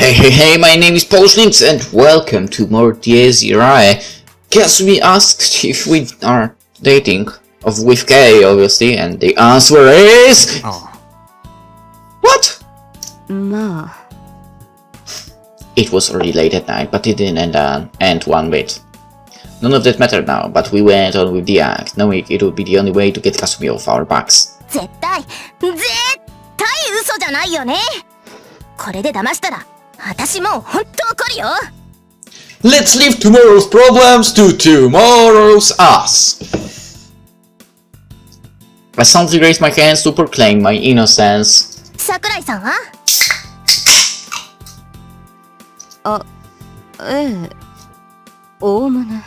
Hey, my name is PolishLynx and welcome to more irae. Kasumi asked if we are dating, with K obviously, and the answer is... What? Ma. It was already late at night, but it didn't end one bit. None of that mattered now, but we went on with the act, knowing it would be the only way to get Kasumi off our backs. 絶対嘘じゃないよね。これで騙したら、私もう本当怒るよ。Let's leave tomorrow's problems to tomorrow's us. I suddenly raised my hands to proclaim my innocence. 桜井さんは？おおむね。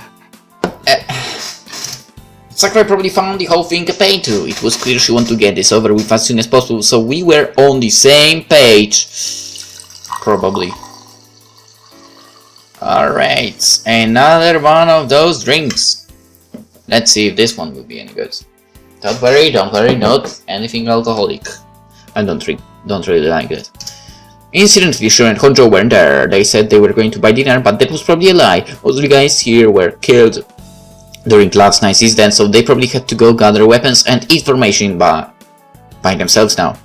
Sakurai probably found the whole thing a pain too. It was clear she wanted to get this over with as soon as possible, so we were on the same page. Probably. Alright, another one of those drinks. Let's see if this one will be any good. Don't worry, not anything alcoholic. I don't really like it. Incidentally, Shiro and Honjo weren't there. They said they were going to buy dinner, but that was probably a lie. All the guys here were killed during last night's incident, so they probably had to go gather weapons and information by themselves now.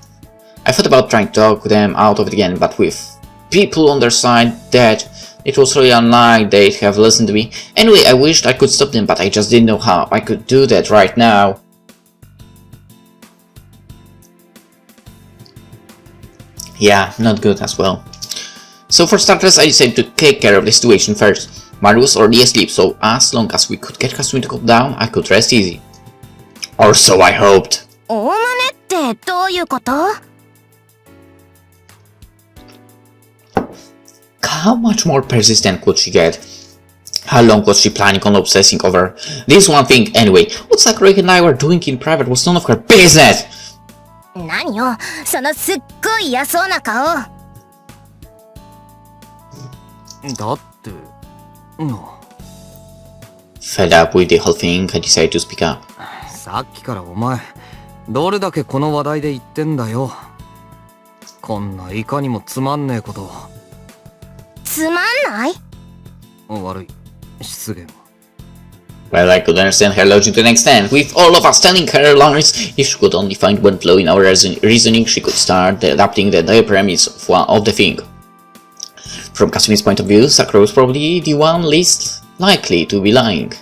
I thought about trying to talk them out of it again, but with people on their side that it was really unlike they'd have listened to me. Anyway, I wished I could stop them, but I just didn't know how I could do that right now. Yeah, not good as well. So for starters, I decided to take care of the situation first. Maru was already asleep, so as long as we could get Kasumi to calm down, I could rest easy. Or so I hoped. おおむねってどういうこと？ How much more persistent could she get? How long was she planning on obsessing over this one thing anyway? What Sakurai and I were doing in private was none of her business! 何よ、そのすっごい嫌そうな顔。だって、Fed up with the whole thing, I decided to speak up. さっきからお前、どれだけこの話題で言ってんだよ。こんないかにもつまんねえこと。つまんない？悪い、失言。Well, I could understand her logic to an extent. With all of us telling her lies, if she could only find one flaw in our reasoning, she could start adapting the entire premise of the thing. From Kasumi's point of view, Sakurai was probably the one least likely to be lying.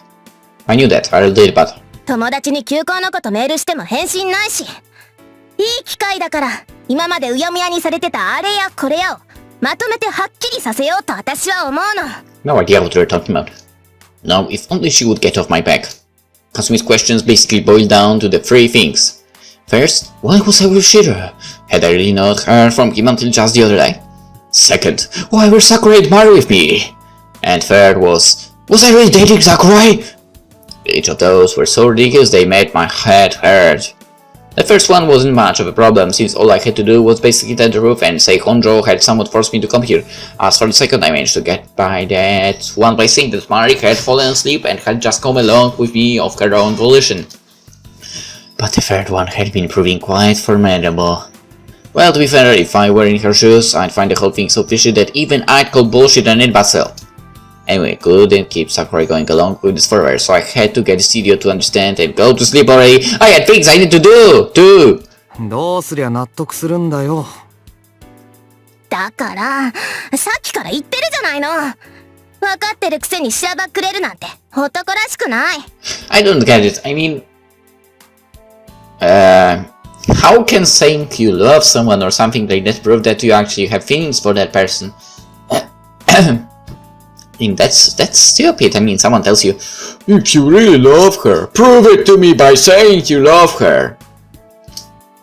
I knew that, I did, but... 友達に休校のことメールしても返信ないし。いい機会だから、今までうやむやにされてたあれやこれやをまとめてはっきりさせようと私は思うの。 No idea what you're talking about. Now, if only she would get off my back. Kasumi's questions basically boiled down to the three things. First, why was I with Shiro? Had I really not heard from him until just the other day? Second, why were Sakurai and Maru with me? And third was I really dating Sakurai? Each of those were so ridiculous they made my head hurt. The first one wasn't much of a problem, since all I had to do was basically tap the roof and say Honjo had somewhat forced me to come here. As for the second, I managed to get by that one by saying that Mari had fallen asleep and had just come along with me of her own volition. But the third one had been proving quite formidable. Well, to be fair, if I were in her shoes, I'd find the whole thing so fishy that even I'd call bullshit on it, but still. Anyway, couldn't keep Sakurai going along with this forever, so I had to get this idiot to understand and go to sleep already. I had things I need to do, too! どうすりゃ納得するんだよ。だから、さっきから言ってるじゃないの。分かってるくせにしらばっくれるなんて男らしくない。I don't get it. I mean... how can saying you love someone or something like that prove that you actually have feelings for that person? I mean, that's stupid. I mean, someone tells you, if you really love her, prove it to me by saying you love her.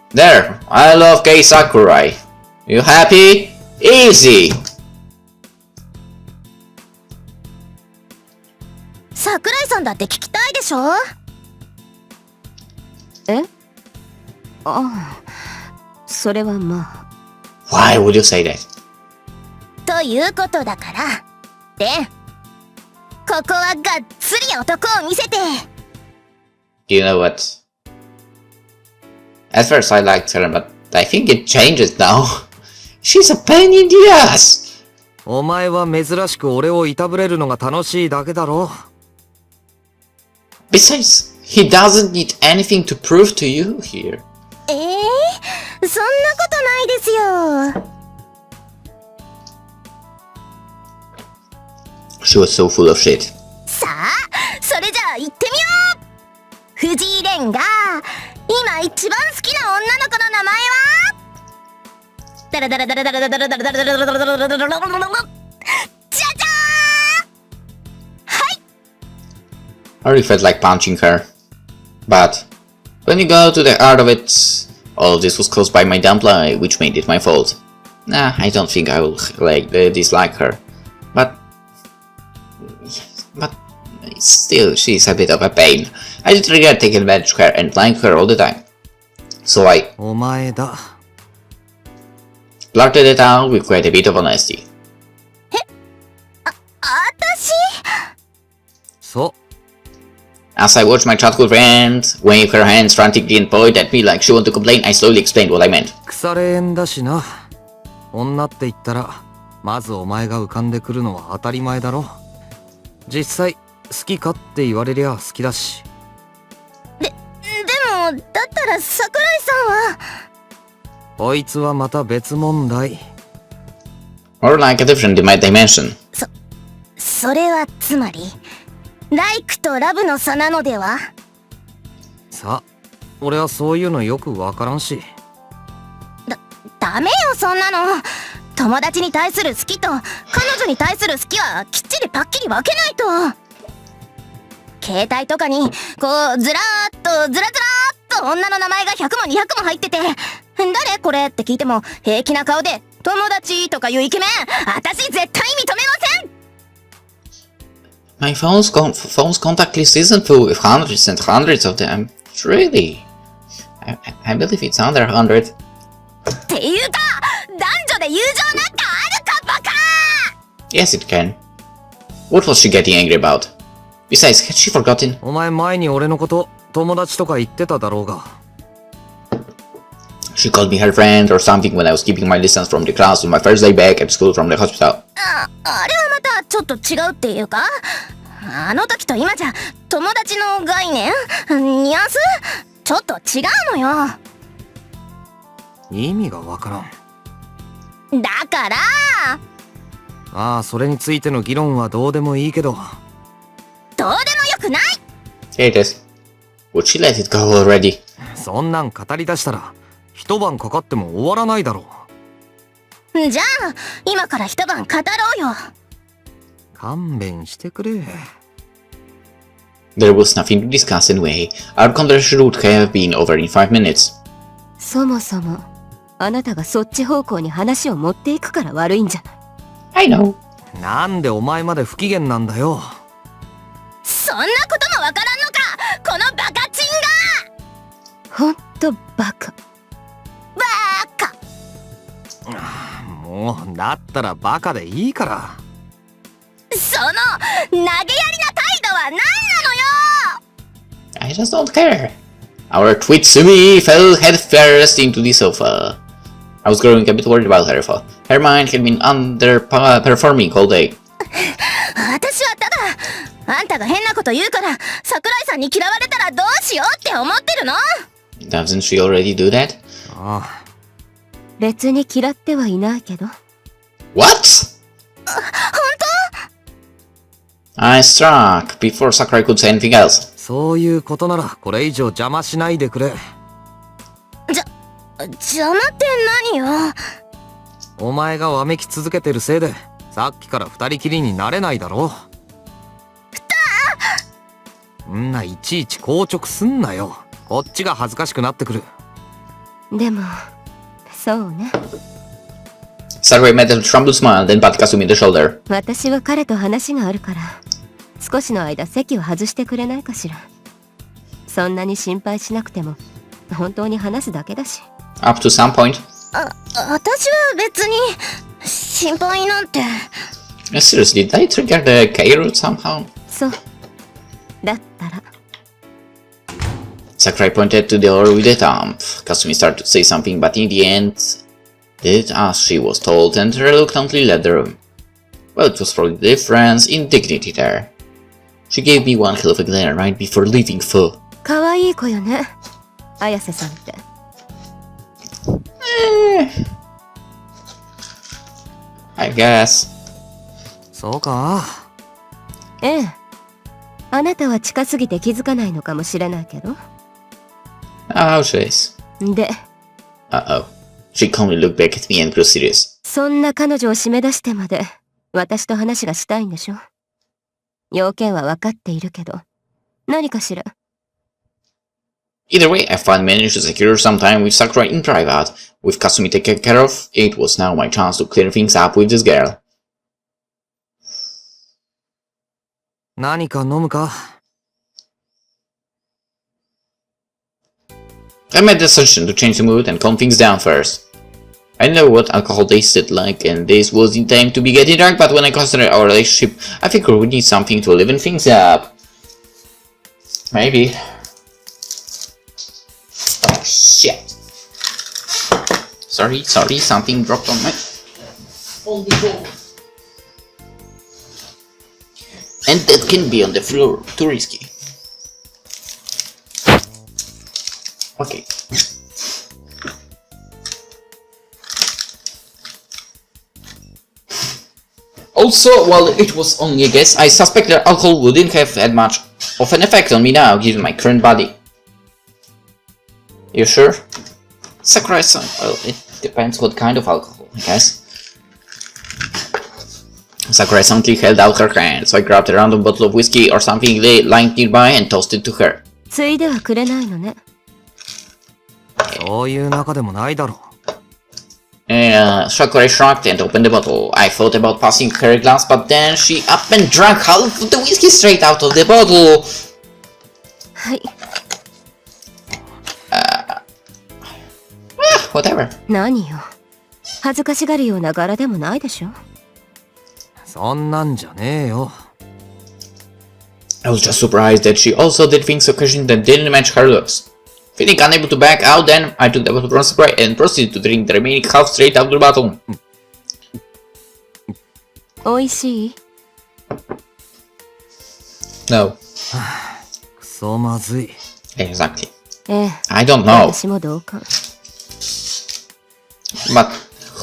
There, I love Kei Sakurai. You happy? Easy! 桜井さんだって聞きたいでしょ？え？ああ、それはまあ。Why would you say that? ということだから。で、ここはがっつり男を見せて。You know what? At first I liked her, but I think it changes now. She's a pain in the ass! お前は珍しく俺をいたぶれるのが楽しいだけだろ。Besides, he doesn't need anything to prove to you here. そんなことないですよ。She was so full of shit. さあ、それじゃあ行ってみよう。藤井蓮が今一番好きな女の子の名前はダラダラダラダラダラダラダラダラダラダラダラダラダラダラダラじゃじゃーん。はい。I really felt like punching her. But when you go to the heart of it, all this was caused by my dumb lie, which made it my fault. Nah, I don't think I will dislike her. But still, she's a bit of a pain. I did regret taking advantage of her and lying to her all the time. So I お前だ。blurted it out with quite a bit of honesty. 私そう。As I watched my childhood friend wave her hands frantically and point at me like she wanted to complain, I slowly explained what I meant. 腐れ縁だしな。女って言ったら、まずお前が浮かんでくるのは当たり前だろ。実際、好きかって言われりゃ好きだし。でも、だったら桜井さんはこいつはまた別問題。Or like a different dimension. それはつまりライクとラブの差なのでは。さ、俺はそういうのよくわからんし。ダメよそんなの。友達に対する好きと彼女に対する好きはきっちりパッキリ分けないと。携帯とかにこうずらーっとずらーっと女の名前が100も200も入ってて、誰これって聞いても平気な顔で友達とかいうイケメン、私絶対認めません。My phone's contact list isn't full with hundreds and hundreds of them. Really? I believe it's under 100. っていうか、男女で友情なんかあるかバカ！ Yes, it can. What was she getting angry about? Besides, had she forgotten? お前前に俺のこと友達とか言ってただろうが。She called me her friend or something when I was keeping my distance from the class on my first day back at school from the hospital. あれはまたちょっと違うっていうか、あの時と今じゃ友達の概念、ニュアンスちょっと違うのよ。意味がわからん。だからああ、それについての議論はどうでもいいけど。どうでもよくない。 Here it is. Would she let it go already? そんなん語り出したら一晩かかっても終わらないだろう。じゃあ今から一晩語ろうよ。勘弁してくれ。There was nothing to discuss anyway. Our conversation would have been over in 5 minutes. そもそもあなたがそっち方向に話を持っていくから悪いんじゃない。 I know. なんでお前まで不機嫌なんだよ。そんなこともわからんのか、このバカチンが。ほんとバカ。バカ。もうだったらバカでいいから。その投げやりな態度は何なのよ。 I just don't care. Our Twitsumi fell headfirst into the sofa. I was growing a bit worried about her, for her mind had been underperforming all day. 私はただあんたが変なこと言うから桜井さんに嫌われたらどうしようって思ってるの。 Doesn't she already do that? ああ、別に嫌ってはいないけど。 What? I struck before Sakurai could say anything else. そういうことならこれ以上邪魔しないでくれ。邪魔って何よ。お前がわめき続けてるせいでさっきから二人きりになれないだろ。んないちいち硬直すんなよ。こっちが恥ずかしくなってくる。でもそうね。 Sakurai met a troubled smile, then patted Kasumi in the shoulder. 私は彼と話があるから少しの間席を外してくれないかしら。そんなに心配しなくても本当に話すだけだし。 Up to some point. 私は別に心配なんて。 Seriously, did I trigger the K-root somehow? そうだったら。 Sakurai pointed to the door with a thumb. Kasumi started to say something, but in the end, did as she was told and reluctantly left the room. Well, it was probably the difference in dignity there. She gave me one hell of a glare right before leaving for. 可愛い子よね、綾瀬さんって。I guess. そうか。ええ。あなたは近すぎて気づかないのかもしれないけど。Oh, jeez. で、Uh-oh. She calmly looked back at me and grew serious. そんな彼女を締め出してまで私と話がしたいんでしょ。要件は分かっているけど、何かしら。Either way, I finally managed to secure some time with Sakurai in private. With Kasumi taken care of, it was now my chance to clear things up with this girl. 何か飲むか？ I made the decision to change the mood and calm things down first. I know what alcohol tasted like, and this was the time to be getting drunk, but when I consider our relationship, I think we need something to liven things up. Maybe. Oh shit. Sorry, something dropped on my only door. And that can be on the floor, too risky. Okay. Also, while it was only a guess, I suspect that alcohol wouldn't have had much of an effect on me now, given my current body. You sure? Sakurai, well, it depends what kind of alcohol, I guess. Sakurai suddenly held out her hand, so I grabbed a random bottle of whiskey or something lying nearby and tossed it to her. ついではくれないのね。そういう仲でもないだろう。Sakurai shrugged and opened the bottle. I thought about passing her a glass, but then she up and drank half of the whiskey straight out of the bottle. はい。Whatever. 何よ。恥ずかしがるような柄でもないでしょ。そんなんじゃねえよ。I was just surprised that she also did things occasionally that didn't match her looks. Feeling unable to back out, then I took the bottle from Sakurai and proceeded to drink the remaining half straight out of the bottle. おいしい？ No. くそまずい。Exactly. ええ。 I don't know. 私も同感。But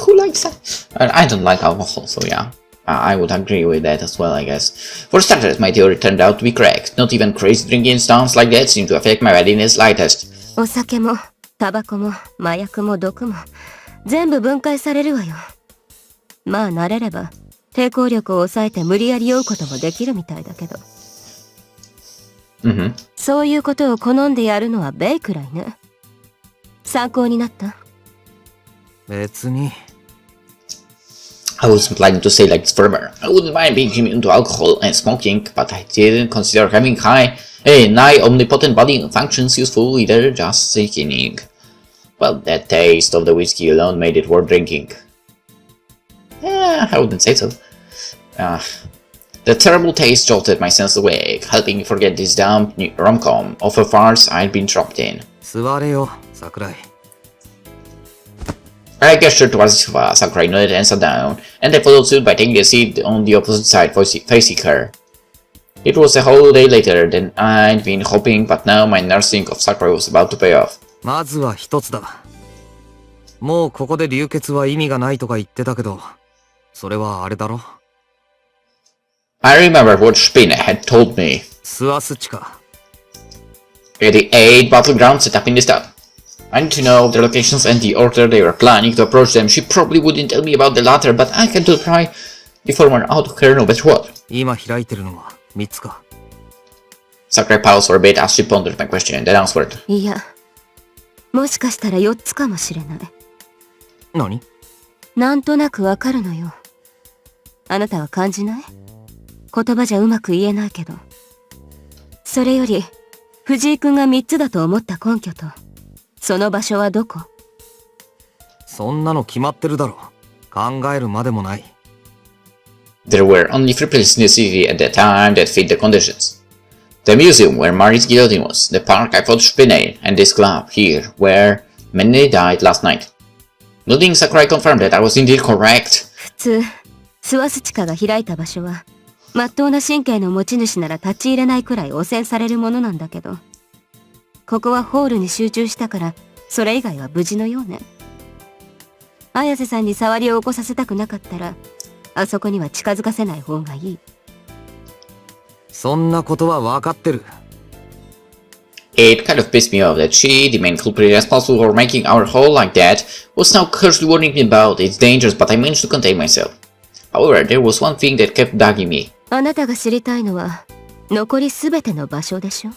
who likes that? I don't like alcohol, so yeah. I would agree with that as well, I guess. For starters, my theory turned out to be correct. Not even crazy drinking stunts like that seem to affect my body in the slightest. お酒もタバコも麻薬も毒も全部分解されるわよ。まあ慣れれば抵抗力を抑えて無理やり酔うこともできるみたいだけど。そういうことを好んでやるのはベイくらいね。参考になった？別に。I wasn't planning to say like this forever. I wouldn't mind being immune to alcohol and smoking, but I didn't consider having a nigh omnipotent body functions useful either, just sickening. Well, that taste of the whiskey alone made it worth drinking. I wouldn't say so. The terrible taste jolted my sense awake, helping me forget this dumb rom-com of a farce I'd been trapped in. 座れよ、桜井。I gestured towards Sakurai, nodded and sat down, and I followed suit by taking a seat on the opposite side, facing her. It was a whole day later than I'd been hoping, but now my nursing of Sakurai was about to pay off. まずは一つだ。もうここで流血は意味がないとか言ってたけど、それはあれだろ。I remember what Spinner had told me. スワス地下。At the 8 battlegrounds set up in the stub. I need to know their locations and the order they were planning to approach them. She probably wouldn't tell me about the latter, but I can try the former out of her no better word. 今開いてるのは3つか。Sakurai paused for a bit as she pondered my question and then answered. いや、もしかしたら4つかもしれない。何？なんとなくわかるのよ。あなたは感じない？言葉じゃうまく言えないけど。それより、藤井くんが3つだと思った根拠と、その場所はどこ？そんなの決まってるだろ。考えるまでもない。There were only 3 places in the city at that time that fit the conditions. The museum where Mari's Guillotine was, the park I fought Spinel, and this club here, where many died last night. Nodding, Sakurai confirmed that I was indeed correct. 普通、スワスチカが開いた場所は、まっとうな神経の持ち主なら立ち入れないくらい汚染されるものなんだけど、ここはホールに集中したから、それ以外は無事のようね。綾瀬さんに触りを起こさせたくなかったら、あそこには近づかせない方がいい。そんなことは分かってる。It kind of pissed me off that she, the main culprit responsible for making our hole like that, was now curiously warning me about its dangers, but I managed to contain myself. However, there was one thing that kept bugging me. あなたが知りたいのは、残りすべての場所でしょ？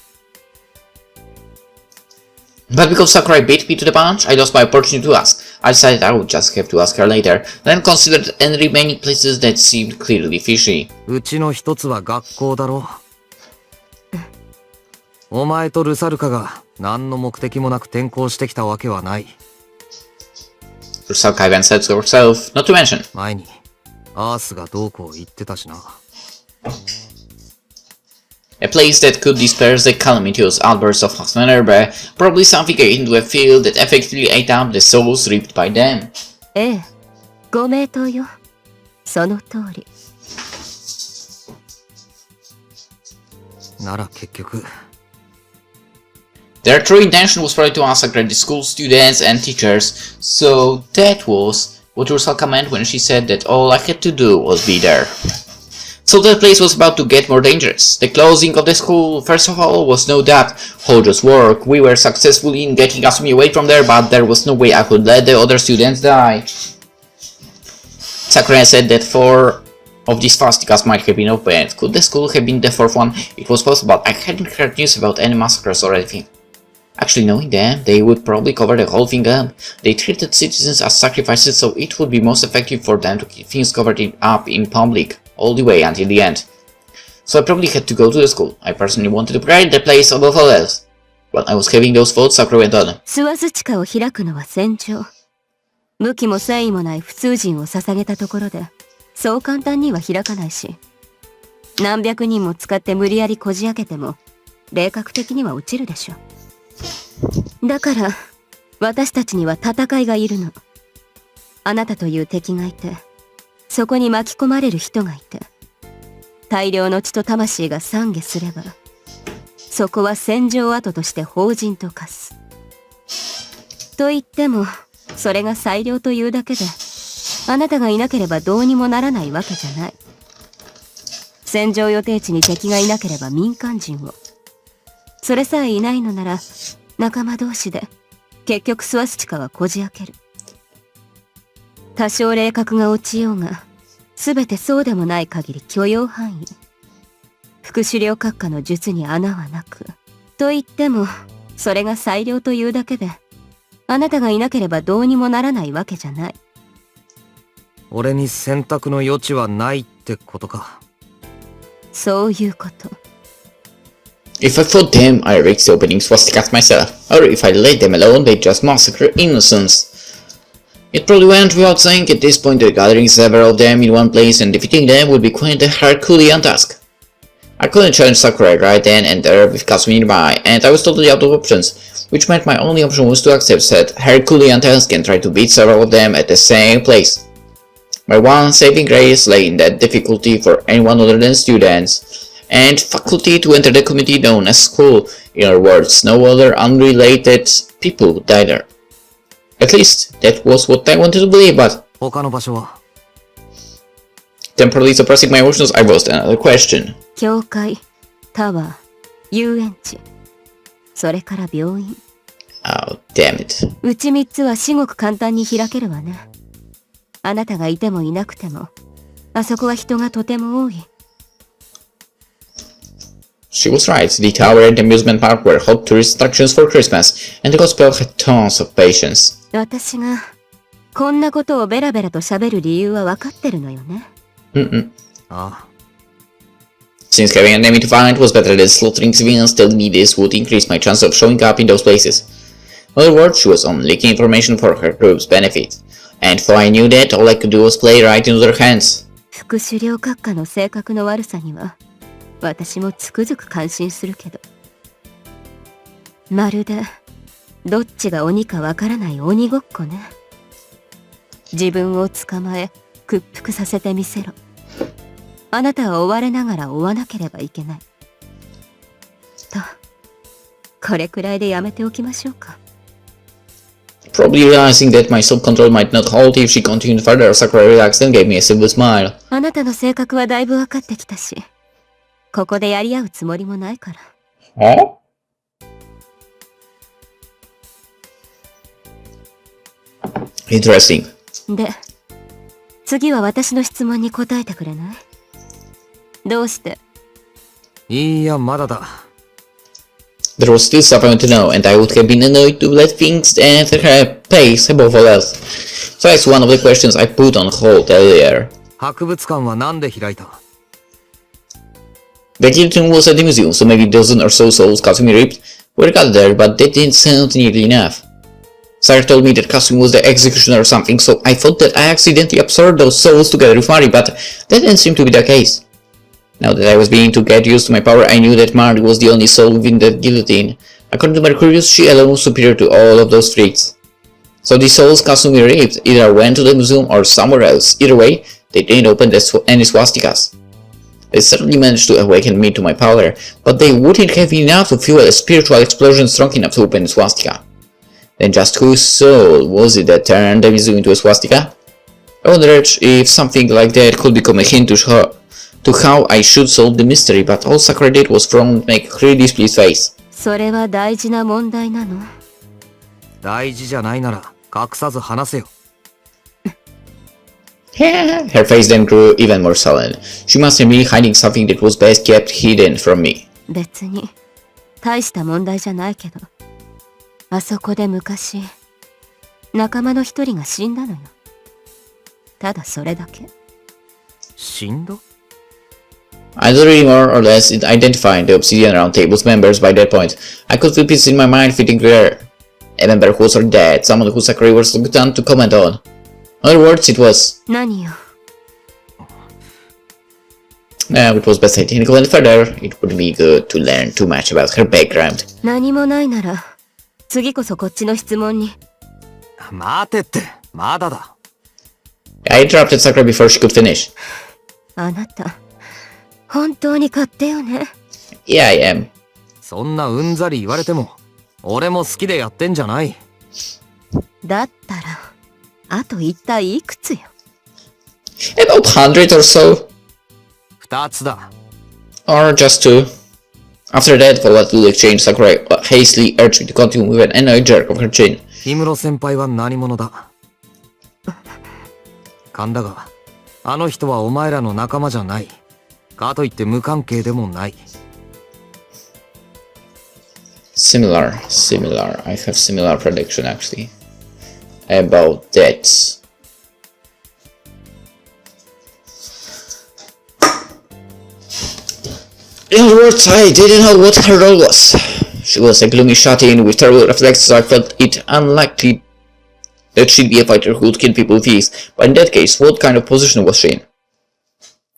But because Sakurai beat me to the punch, I lost my opportunity to ask. I decided I would just have to ask her later, then considered any remaining places that seemed clearly fishy. うちの一つは学校だろ。お前とルサルカが何の目的もなく転校してきたわけはない。Sakurai even said so herself, not to mention. 前にアースがどうこう言ってたしな。A place that could disperse the calamitous outbursts of Irae, probably something akin to a field that effectively ate up the souls reaped by them. ええ、ご名答よ。その通り。なら結局。Their true intention was probably to massacre the school students and teachers, so that was what Ursalka meant when she said that all I had to do was be there. So the place was about to get more dangerous. The closing of the school, first of all, was no doubt Hojo's work. We were successful in getting Asumi away from there, but there was no way I could let the other students die. Sakurai said that 4 of these swastikas might have been opened. Could the school have been the 4th one? It was possible. I hadn't heard news about any massacres or anything. Actually, knowing them, they would probably cover the whole thing up. They treated citizens as sacrifices, so it would be most effective for them to keep things covered up in public, all the way until the end. So I probably had to go to the school. I personally wanted to pride the place above all else. When I was having those thoughts, Sakurai went on. スワスチカを開くのは戦場。武器も繊維もない普通人を捧げたところで、そう簡単には開かないし、何百人も使って無理やりこじ開けても、霊覚的には落ちるでしょ。だから、私たちには戦いがいるの。あなたという敵がいて、そこに巻き込まれる人がいて、大量の血と魂が懺悔すれば、そこは戦場跡として法人と化す。と言っても、それが最良というだけで、あなたがいなければどうにもならないわけじゃない。戦場予定地に敵がいなければ民間人を。それさえいないのなら、仲間同士で、結局スワスチカはこじ開ける。多少霊覚が落ちようが、すべてそうでもない限り許容範囲。副狩猟閣下の術に穴はなく。と言っても、それが最良というだけで、あなたがいなければどうにもならないわけじゃない。俺に選択の余地はないってことか。そういうこと。If I fought them, I rigged the opening swastikas myself, or if I let them alone, they'd just massacre innocents. It probably went without saying at this point that gathering several of them in one place and defeating them would be quite a Herculean task. I couldn't challenge Sakurai right then and there with Kasumi nearby, and I was totally out of options, which meant my only option was to accept said Herculean task and try to beat several of them at the same place. My one saving grace lay in that difficulty for anyone other than students, and faculty to enter the community known as school. In other words, no other unrelated people would die there. At least, that was what I wanted to believe, but 他の場所は temporarily suppressing my emotions, I posed another question. 教会、タワー、遊園地、それから病院。Oh, damn it. うち3つは至極簡単に開けるわね。あなたがいてもいなくても、あそこは人がとても多い。She was right. The tower and the amusement park were hot tourist attractions for Christmas, and the gospel had tons of patience. 私がこんなことをベラベラと喋る理由は分かってるのよね。ああ。Since having an enemy to find was better than slaughtering civilians, telling me this would increase my chance of showing up in those places. In other words, she was only leaking information for her group's benefit. And for I knew that, all I could do was play right into their hands. 副狩猟閣下の性格の悪さには、私もつくづく感心するけど。まるで、どっちが鬼かわからない鬼ごっこね。自分を捕まえ、屈服させてみせろ。あなたは追われながら追わなければいけない。と、これくらいでやめておきましょうか。Probably realizing that my self-control might not hold if she continued further, Sakurai relaxed and gave me a simple smile. あなたの性格はだいぶ分かってきたし、ここでやり合うつもりもないから。Huh? Interesting. で、次は私の質問に答えてくれない？どうして？いいや、まだだ。There was still stuff I wanted to know, and I would have been annoyed to let things at her pace above all else. So that's one of the questions I put on hold earlier. 博物館はなんで開いた？ The Guillotine was at the museum, so maybe a dozen or so souls customly ripped were gathered there, but that didn't sound nearly enough. Sarah told me that Kasumi was the executioner or something, so I thought that I accidentally absorbed those souls together with Mari, but that didn't seem to be the case. Now that I was beginning to get used to my power, I knew that Mari was the only soul within the Guillotine. According to Mercurius, she alone was superior to all of those freaks. So the souls Kasumi raped either went to the museum or somewhere else. Either way, they didn't open any swastikas. They certainly managed to awaken me to my power, but they wouldn't have been enough to fuel a spiritual explosion strong enough to open a swastika. Then just whose soul was it that turned the museum into a swastika? I wondered if something like that could become a hint to how I should solve the mystery, but all Sakurai did was frown and make a really displeased face. それは大事な問題なの？大事じゃないなら隠さず話せよ。Her face then grew even more sullen. She must have been hiding something that was best kept hidden from me. 別に大した問題じゃないけど、あそこで昔仲間の一人が死んだのよ。ただそれだけ。死んだ？ I'd already more or less identified the Obsidian Round Table's members by that point. I could feel pieces in my mind fitting there. A member who was already dead, someone who Sakurai was reluctant to comment on. In other words, it was... 何よ。It was best I didn't go any further. It would be good to learn too much about her background. 何もないなら、次こそこっちの質問に。待てって、まだだ。I interrupted Sakurai before she could finish. あなた、本当に勝手よね。Yeah, I am. そんなうんざり言われても、俺も好きでやってんじゃない。だったら、あと一体いくつよ。About 100 or so. 2つだ。Or just 2. After that followed the exchange, Sakurai hastily urged me to continue with an annoyed jerk of her chin. 氷室先輩は何者だ。勘だが、あの人はお前らの仲間じゃない。かといって無関係でもない。Similar. I have similar prediction actually. About that. In other words, I didn't know what her role was. She was a gloomy shut-in with terrible reflexes, so I felt it unlikely that she'd be a fighter who would kill people with ease. But in that case, what kind of position was she in?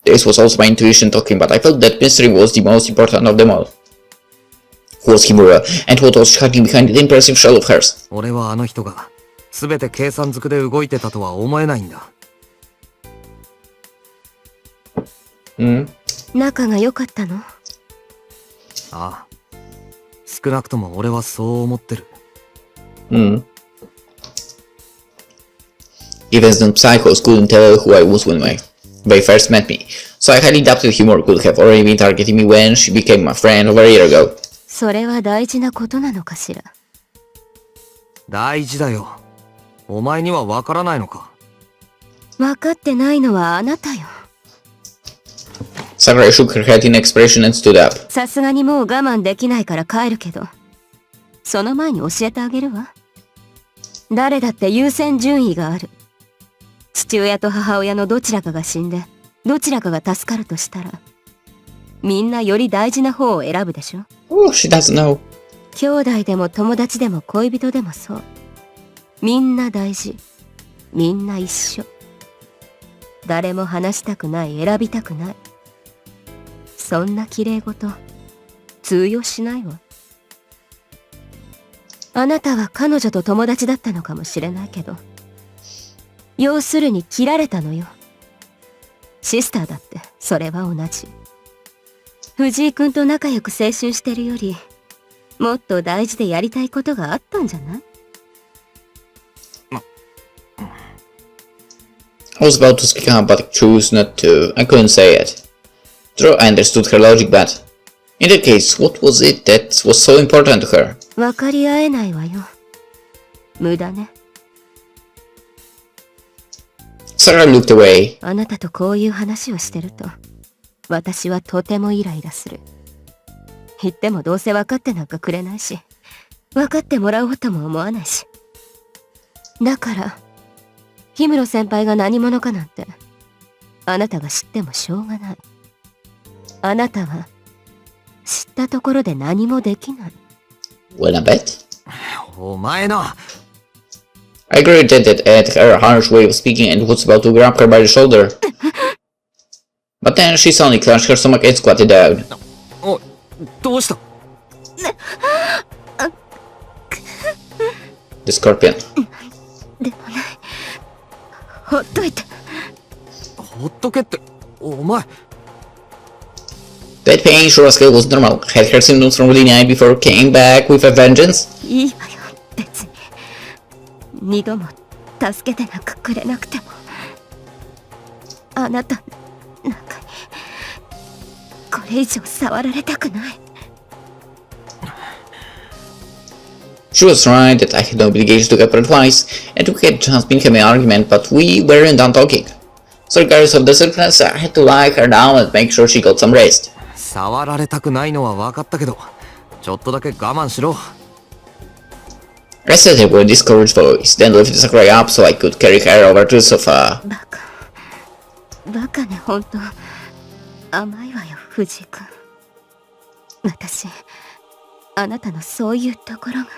This was also my intuition talking, but I felt that mystery was the most important of them all. Who was Himura, and what was hiding behind the impressive shell of hers? 俺はあの人が全て計算づくで動いてたとは思えないんだ。仲が良かったの？ああ。少なくとも俺はそう思ってる。Even some psychos couldn't tell who I was when they first met me, so I highly doubted Himura could have already been targeting me when she became my friend over a year ago. それは大事なことなのかしら。大事だよ。お前にはわからないのか。分かってないのはあなたよ。Sakurai shook her head in expression and stood up. さすがにもう我慢できないから帰るけど、その前に教えてあげるわ。誰だって優先順位がある。父親と母親のどちらかが死んで、どちらかが助かるとしたら、みんなより大事な方を選ぶでしょ。Oh, she doesn't know. 兄弟でも友達でも恋人でもそう。みんな大事。みんな一緒。誰も話したくない、選びたくない。そんな綺麗事通用しないわ。あなたは彼女と友達だったのかもしれないけど、要するに切られたのよ。シスターだってそれは同じ。藤井君と仲良く青春してるよりもっと大事でやりたいことがあったんじゃない？ I was about to speak up, but I chose not to. I couldn't say it. True, I understood her logic, but in that case, what was it that was so important to her? 分かり合えないわよ。無駄ね。Sarah looked away. あなたとこういう話をしてると私はとてもイライラする。言ってもどうせ分かってなんかくれないし、分かってもらおうとも思わないし。だから氷室先輩が何者かなんてあなたが知ってもしょうがない。あなたは知ったところで何もできない。 Wanna bet? お前の I regretted that at her harsh way of speaking and was about to grab her by the shoulder. But then she suddenly clenched her stomach and squatted down. おどうした？ The scorpion. でもない。ほっといて。ほっとけって、お前。That pain Shuraska was normal. Had her symptoms from the night before came back with a vengeance? いいわよ、別に。二度も助けてなんかくれなくても。あなたなんかにこれ以上触られたくない。She was right that I had no obligation to get her twice, and we had just been having an argument, but we weren't done talking. So regardless of the circumstances, I had to lie her down and make sure she got some rest. 触られたくないのは分かったけど、ちょっとだけ我慢しろ。I said it with a discouraged voice, then lifted Sakurai up so I could carry her over to the sofa. バカね、ほんと。甘いわよ、藤井君。私、あなたのそういうところが。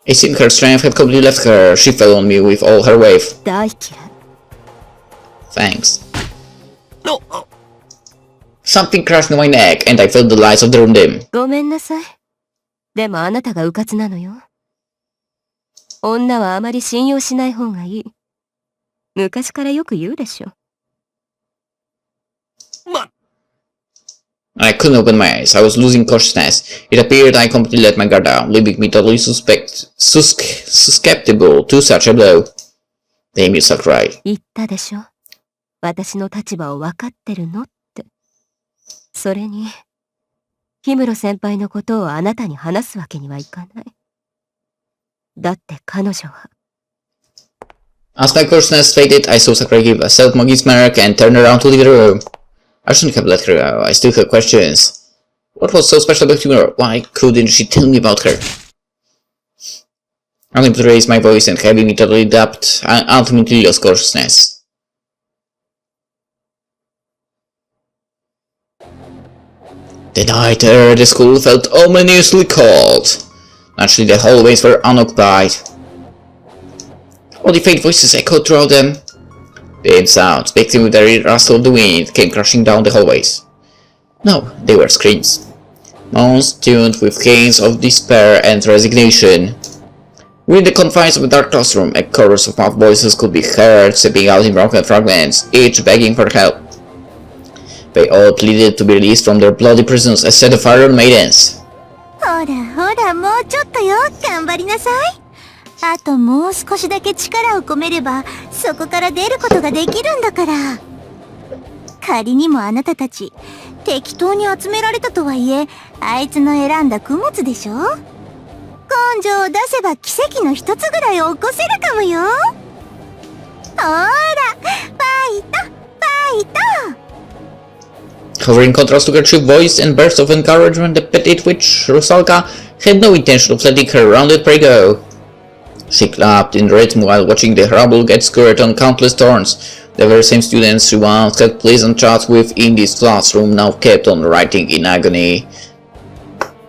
It seemed her strength had completely left her. She fell on me with all her weight. 大嫌い。Thanks. Something crashed in my neck, and I felt the lights of the room dim. ごめんなさい。でもあなたが迂闊なのよ。女はあまり信用しない方がいい。昔からよく言うでしょ。I couldn't open my eyes. I was losing consciousness. It appeared I completely let my guard down, leaving me totally susceptible to such a blow. Damn you, Sakurai. 言ったでしょ。私の立場を分かってるのって。それに、氷室先輩のことをあなたに話すわけにはいかない。だって彼女は。As my consciousness faded, I saw Sakurai give a self-mocking smirk and turn around to leave the room. I shouldn't have let her go. I still had questions. What was so special about Humor? Why couldn't she tell me about her? I wanted to raise my voice and having me totally dubbed, I ultimately lost consciousness. The night air at the school felt ominously cold. Naturally, the hallways were unoccupied. All the faint voices echoed throughout them. The sounds, mixed with the rustle of the wind, came crashing down the hallways. No, they were screams. Moans tuned with canes of despair and resignation. Within the confines of a dark classroom, a chorus of mouth voices could be heard, seeping out in broken fragments, each begging for help. They all pleaded to be released from their bloody prisons as set of iron maidens. ほらほら、もうちょっとよ、頑張りなさい。あともう少しだけ力を込めれば、そこから出ることができるんだから。仮にもあなたたち、適当に集められたとはいえ、あいつの選んだ供物でしょ？根性を出せば奇跡の一つぐらい起こせるかもよ。ほら、ファイト、ファイト。However, in contrast to her cheap voice and bursts of encouragement, the petite witch, Rusalka, had no intention of letting her rounded prey go. She clapped in rhythm while watching the rubble get skewered on countless thorns. The very same students she once had pleasant chats with in this classroom now kept on writing in agony.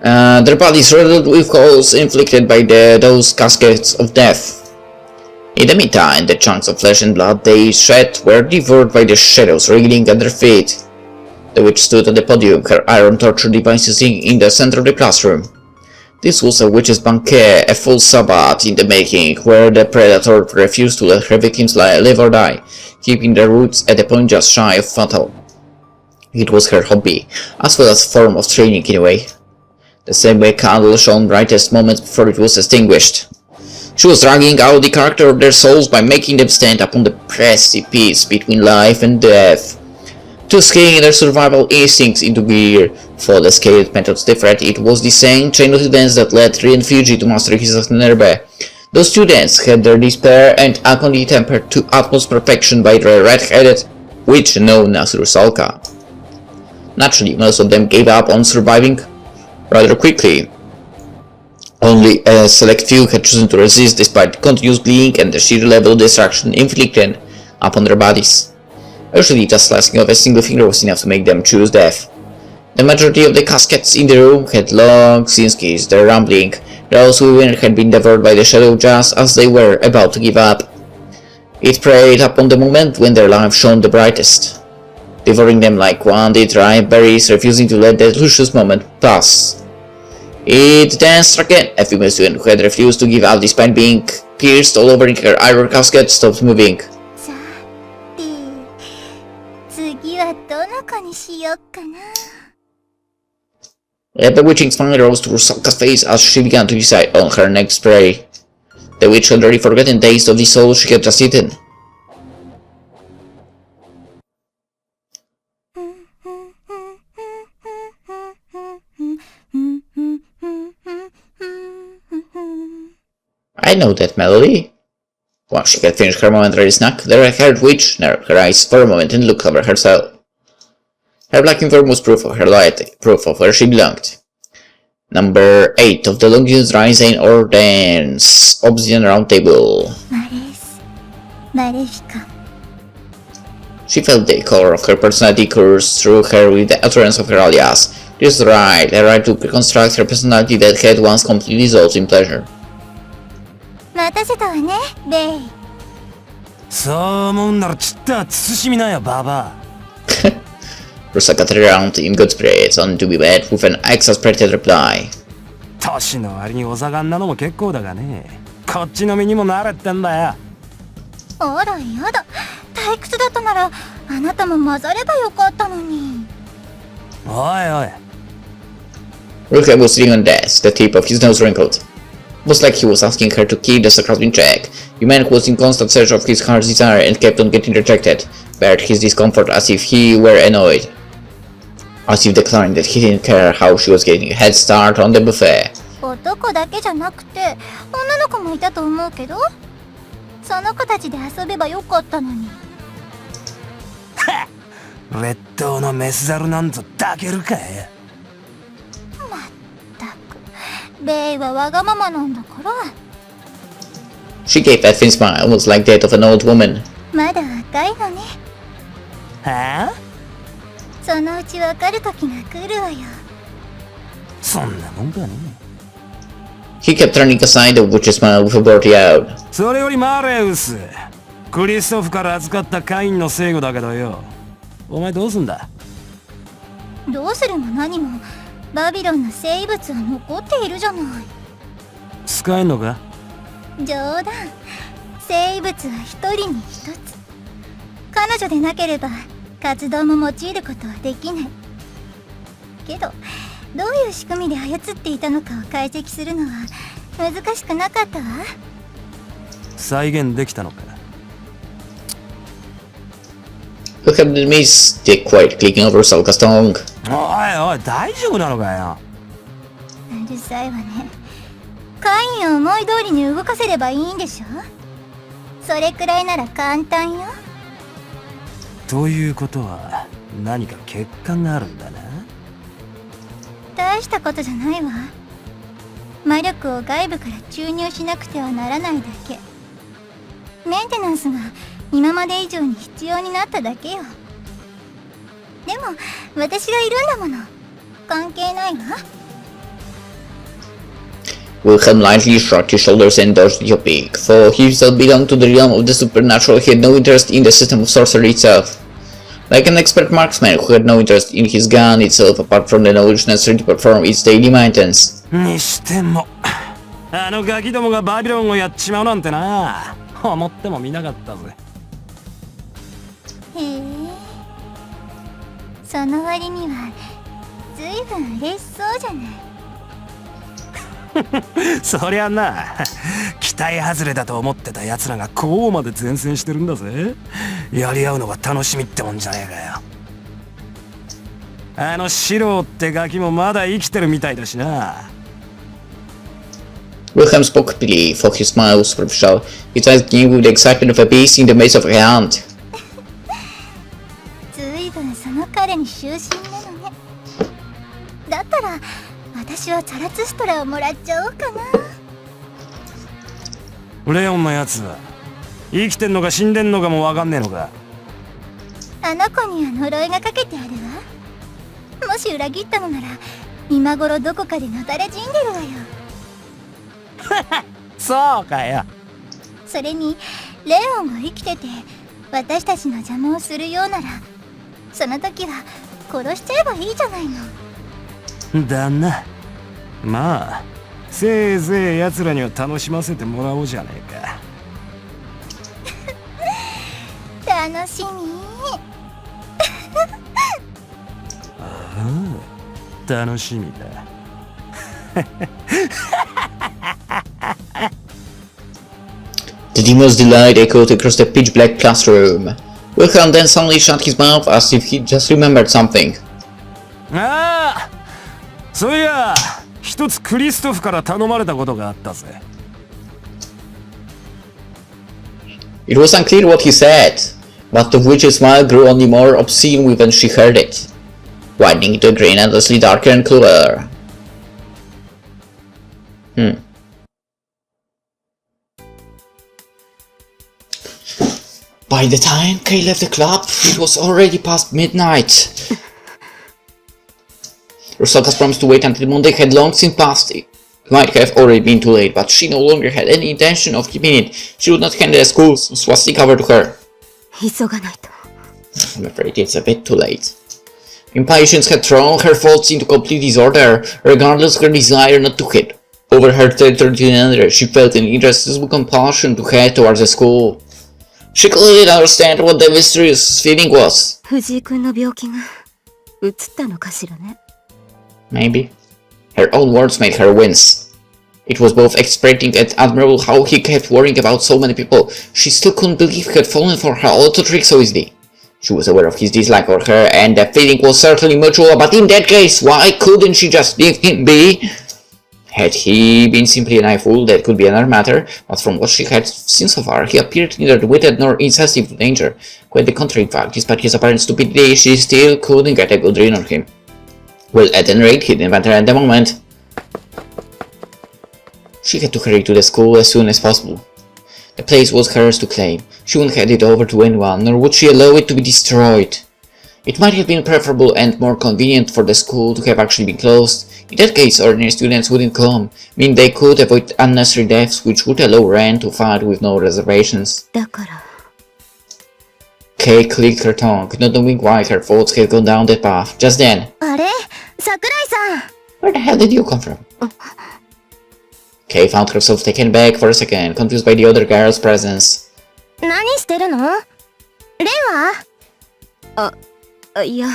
Their bodies riddled with holes inflicted by those caskets of death. In the meantime, the chunks of flesh and blood they shed were devoured by the shadows wriggling at their feet. The witch stood at the podium, her iron torture devices in the center of the classroom. This was a witch's banquet, a full Sabbath in the making, where the predator refused to let her victims live or die, keeping their roots at a point just shy of fatal. It was her hobby, as well as a form of training in a way. The same way candle shone brightest moments before it was extinguished. She was dragging out the character of their souls by making them stand upon the precipice between life and death. To scale their survival instincts into gear. For the scaled methods differed, it was the same chain of events that led Fuji to master his irae. Those students had their despair and agony tempered to utmost perfection by the red-headed witch known as Rusalka. Naturally, most of them gave up on surviving rather quickly. Only a select few had chosen to resist despite continuous bleeding and the sheer level of destruction inflicted upon their bodies. Usually, just slicing off a single finger was enough to make them choose death. The majority of the caskets in the room had long since ceased their rumbling. Those women had been devoured by the shadow just as they were about to give up. It preyed upon the moment when their life shone the brightest, devouring them like one did ripe berries, refusing to let that luscious moment pass. It then struck again. A female student who had refused to give up despite being pierced all over in her iron casket stopped moving. 次はどの子にしよっかな。 A bewitching smile rose to Rusalka's face as she began to decide on her next prey. The witch had already forgotten the taste of the soul she had just eaten. I know that melody. Once she had finished her momentary snack, the red-haired witch narrowed her eyes for a moment and looked over herself. Her black uniform was proof of her loyalty, proof of where she belonged. Number 8 of the longest rising ordens, Obsidian Round Table. She felt the color of her personality course through her with the utterance of her alias. This was right, a right to reconstruct her personality that had once completely dissolved in pleasure. 待たせたわね、ベイ。そう思うんならちった慎みなよ、ババア。Rusalka turned around in good spirits, only to be met with an exasperated reply. 年の割にお盛んなのも結構だがね。こっちの身にもなれってんだよ。あらやだ、退屈だったならあなたも混ざればよかったのに。おいおい。Ruka was sitting on desk, the tip of his nose wrinkled. It was like he was asking her to keep the sarcasm in check. The man who was in constant search of his heart's desire and kept on getting rejected, bared his discomfort as if he were annoyed. As if declaring that he didn't care how she was getting a head start on the buffet. 男だけじゃなくて女の子もいたと思うけど、その子たちで遊べばよかったのに。劣等のメスザルなんぞ抱けるかよ。まったく、ベイはわがままなんだから。She gave that thin smile, almost like that of an old woman. まだ若いのね。はあ？そのうちわかる時が来るわよ。そんなもんかね。He kept turning aside the witch's smile with a blurty out. それよりマレウス、クリストフから預かったカインの聖護だけどよ。お前どうすんだ？どうするも何もバビロンの生物は残っているじゃない。使えんのか？冗談。生物は一人に一つ。彼女でなければ活動も用いることはできない。けどどういう仕組みで操っていたのかを解析するのは難しくなかったわ。再現できたのか？ Look at the mystic quiet clicking over Rusalka's tongue. おいおい、大丈夫なのかよ。うるさいわね。カインを思い通りに動かせればいいんでしょ。それくらいなら簡単よ。ということは何か欠陥があるんだな。大したことじゃないわ。魔力を外部から注入しなくてはならないだけ。メンテナンスが今まで以上に必要になっただけよ。でも私がいるんだもの。関係ないわ。Wilhelm lightly shrugged his shoulders and dodged the topic. For he himself belonged to the realm of the supernatural, he had no interest in the system of sorcery itself. Like an expert marksman who had no interest in his gun itself apart from the knowledge necessary to perform its daily maintenance. にしてもあのガキどもがバビロンをやっちまうなんてな思ってもみなかったぜ。へえ、その割にはずいぶん嬉しそうじゃない。そりゃな、期待外れだと思ってた奴らがこうまで前線してるんだぜ。やり合うのが楽しみってもんじゃねえかよ。あのシローってガキもまだ生きてるみたいだしな。Wilhelm spoke quickly, for his smile was superficial. His eyes gleamed with the excitement of a beast in the maze of a hunt. ずいぶんその彼に終身なのね。だったら私はザラツストラをもらっちゃおうかな。レオンのやつは生きてんのか死んでんのかもわかんねえのか。あの子には呪いがかけてあるわ。もし裏切ったのなら今頃どこかでのたれ死んでるわよ。そうかよ。それにレオンが生きてて私たちの邪魔をするようならその時は殺しちゃえばいいじゃないの。だな。まあせいぜい奴らには楽しませてもらおうじゃねえか。楽しみ。ああ、楽しみだ。The demon's delight echoed across the pitch-black classroom. Wilhelm then suddenly shut his mouth as if he just remembered something. ああ、そういや一つクリストフから頼まれたことがあったぜ。It was unclear what he said, but the witch's smile grew only more obscene when she heard it, widening to a grin endlessly darker and crueler. By the time Kay left the club, it was already past midnight. Rusalka's promise to wait until Monday had long since passed. It might have already been too late, but she no longer had any intention of keeping it. She would not hand the school's swastika over to her. 急がないと。 I'm afraid it's a bit too late. Impatience had thrown her thoughts into complete disorder, regardless of her desire not to head over her territory to another. She felt an irresistible compulsion to head towards the school. She couldn't understand what the mysterious feeling was. 藤井君の病気が移ったのかしらね。Maybe. Her own words made her wince. It was both exasperating and admirable how he kept worrying about so many people. She still couldn't believe he had fallen for her auto trick so easily. She was aware of his dislike for her, and the feeling was certainly mutual, but in that case, why couldn't she just leave him be? Had he been simply an eye-fool, that could be another matter, but from what she had seen so far, he appeared neither witted nor insensitive to danger. Quite the contrary, in fact, despite his apparent stupidity, she still couldn't get a good read on him. Well, at any rate, he didn't matter at the moment. She had to hurry to the school as soon as possible. The place was hers to claim. She wouldn't hand it over to anyone, nor would she allow it to be destroyed. It might have been preferable and more convenient for the school to have actually been closed. In that case, ordinary students wouldn't come, meaning they could avoid unnecessary deaths, which would allow Ren to fight with no reservations. だから Kay clicked her tongue, not knowing why her thoughts had gone down that path. Just then, あれ桜井さん where the hell did you come from? Kay found herself taken back for a second, confused by the other girl's presence. 何してるのレンはいや、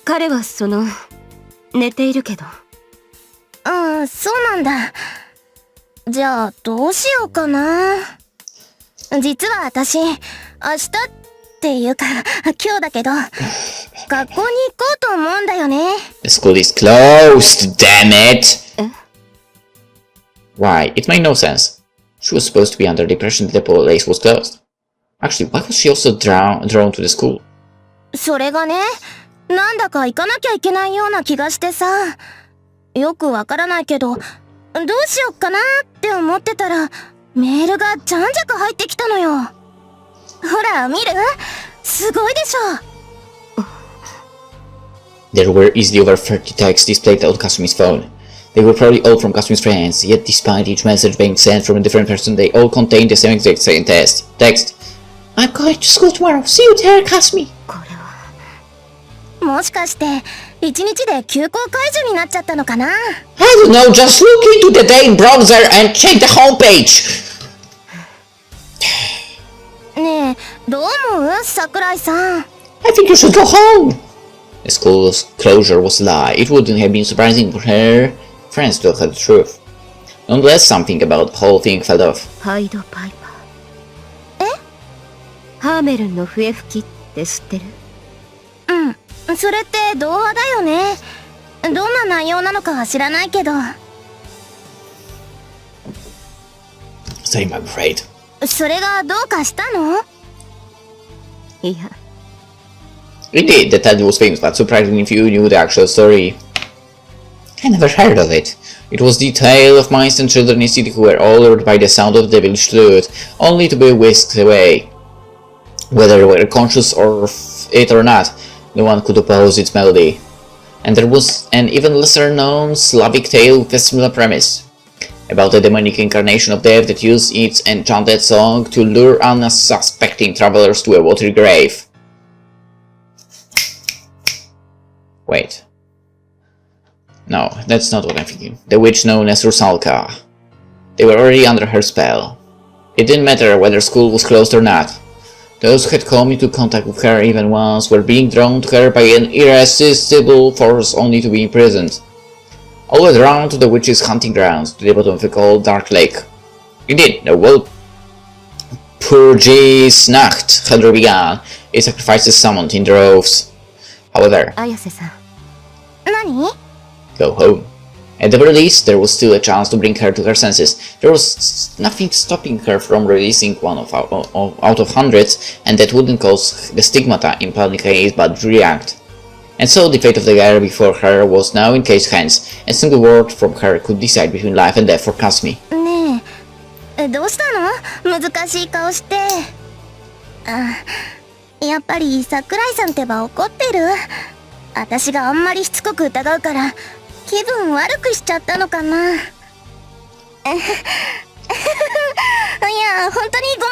彼は寝ているけど。そうなんだ。じゃあどうしようかな。実は私、明日っていうか今日だけど、学校に行こうと思うんだよね。The school is closed, damn it! Why? It made no sense. She was supposed to be under the impression that the place was closed. Actually, why was she also drawn to the school? それがね、なんだか行かなきゃいけないような気がしてさ。よくわからないけど、どうしよっかなって思ってたら、メールがじゃんじゃか入ってきたのよ。ほら、見る？すごいでしょ。There were easily over 30 texts displayed on Kasumi's phone. They were probably all from Kasumi's friends, yet despite each message being sent from a different person, they all contained the same exact text. I'm going to school tomorrow. See you there, Kasumi. これはもしかして一日で休校解除になっちゃったのかな。 I don't know, just look into the day browser and check the homepage! ねえ、どう思う桜井さん。 I think you should go home! The school's closure was a lie. It wouldn't have been surprising for her friends to have heard the truth. Nonetheless, something about the whole thing felt off. ハイドパイパー。ハーメルンの笛吹きって知ってる？うん、それって童話だよね。どんな内容なのかは知らないけど。 Same, I'm afraid. それがどうかしたの？いや、 Indeed, the title was famous, but surprisingly few knew the actual story. I never heard of it. It was the tale of mice and children in a city who were all lured by the sound of the village flute, only to be whisked away. Whether they were conscious of it or not, no one could oppose its melody. And there was an even lesser-known Slavic tale with a similar premise, about a demonic incarnation of death that used its enchanted song to lure unsuspecting travelers to a watery grave. Wait. No, that's not what I'm thinking. The witch known as Rusalka. They were already under her spell. It didn't matter whether school was closed or not. Those who had come into contact with her even once were being drawn to her by an irresistible force only to be imprisoned. All were drawn to the witch's hunting grounds, to the bottom of the cold, dark lake. Indeed, the Walpurgisnacht had already begun, a sacrifices summoned in droves. However, 綾瀬さん。何？ go home. At the very least, there was still a chance to bring her to her senses. There was nothing stopping her from releasing one out of hundreds, and that wouldn't cause the stigmata in public case but react. And so the fate of the girl before her was now in Kate's hands. A single word from her could decide between life and death for Kasumi. ねえ、どうしたの？難しい顔して。あ、やっぱり桜井さんってば怒ってる？私があんまりしつこく疑うから気分悪くしちゃったのかな。いや、本当にご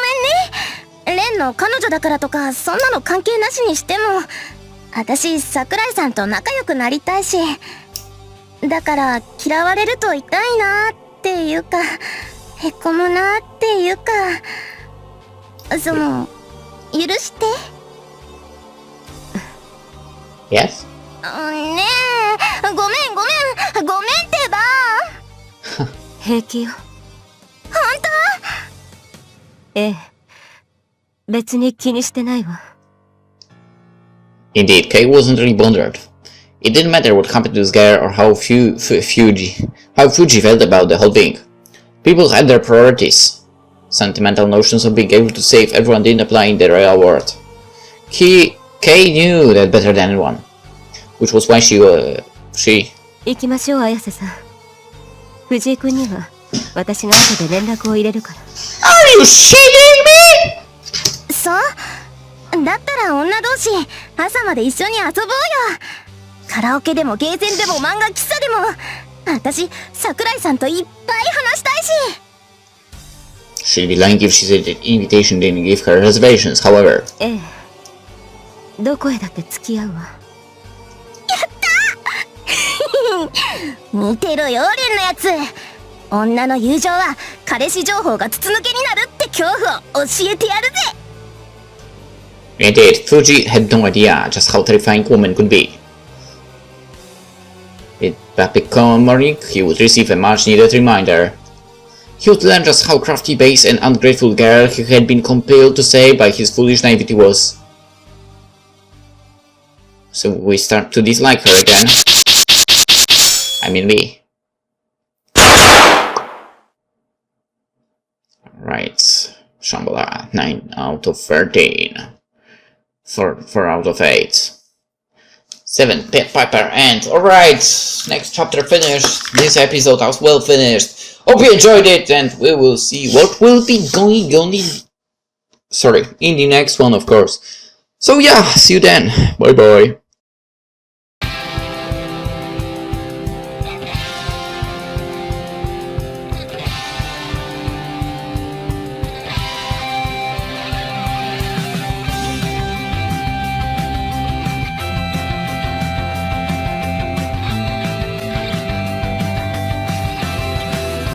めんね。レンの彼女だからとかそんなの関係なしにしても、私桜井さんと仲良くなりたいし、だから嫌われると痛いなっていうか、へこむなっていうか、その許して。Yes? ねえ、ごめんってば。平気よ。本ええ。別に気にしてないわ。Indeed, Kate wasn't really bothered. It didn't matter what happened to this girl or how Fuji felt about the whole thing. People had their priorities. Sentimental notions of being able to save everyone didn't apply in the real world. Kate knew that better than anyone, which was why she... 行きましょう、綾瀬さん。藤井君には私が後で連絡を入れるから。Are you shitting me? そうだったら女同士朝まで一緒に遊ぼうよ。カラオケでもゲーセンでも漫画喫茶でも、私桜井さんといっぱい話したいし。 She'd be lying if she said that invitation didn't give her reservations, however. ええ。どこへだって付き合うわ。見てろよ、レンのやつ。女の友情は彼氏情報が筒抜けになるって恐怖を教えてやるぜ。 Indeed, Fuji had no idea just how terrifying women could be. With that become morning, he would receive a much-needed reminder. He would learn just how crafty, base, and ungrateful girl he had been compelled to say by his foolish naivety was. So we start to dislike her again. I mean me. Right, Shambhala, 9 out of 13. 4 out of 8. 7, Piper, and alright, next chapter finished. This episode was well finished. Hope you enjoyed it, and we will see what will be going on in the next one, of course. So yeah, see you then. Bye bye.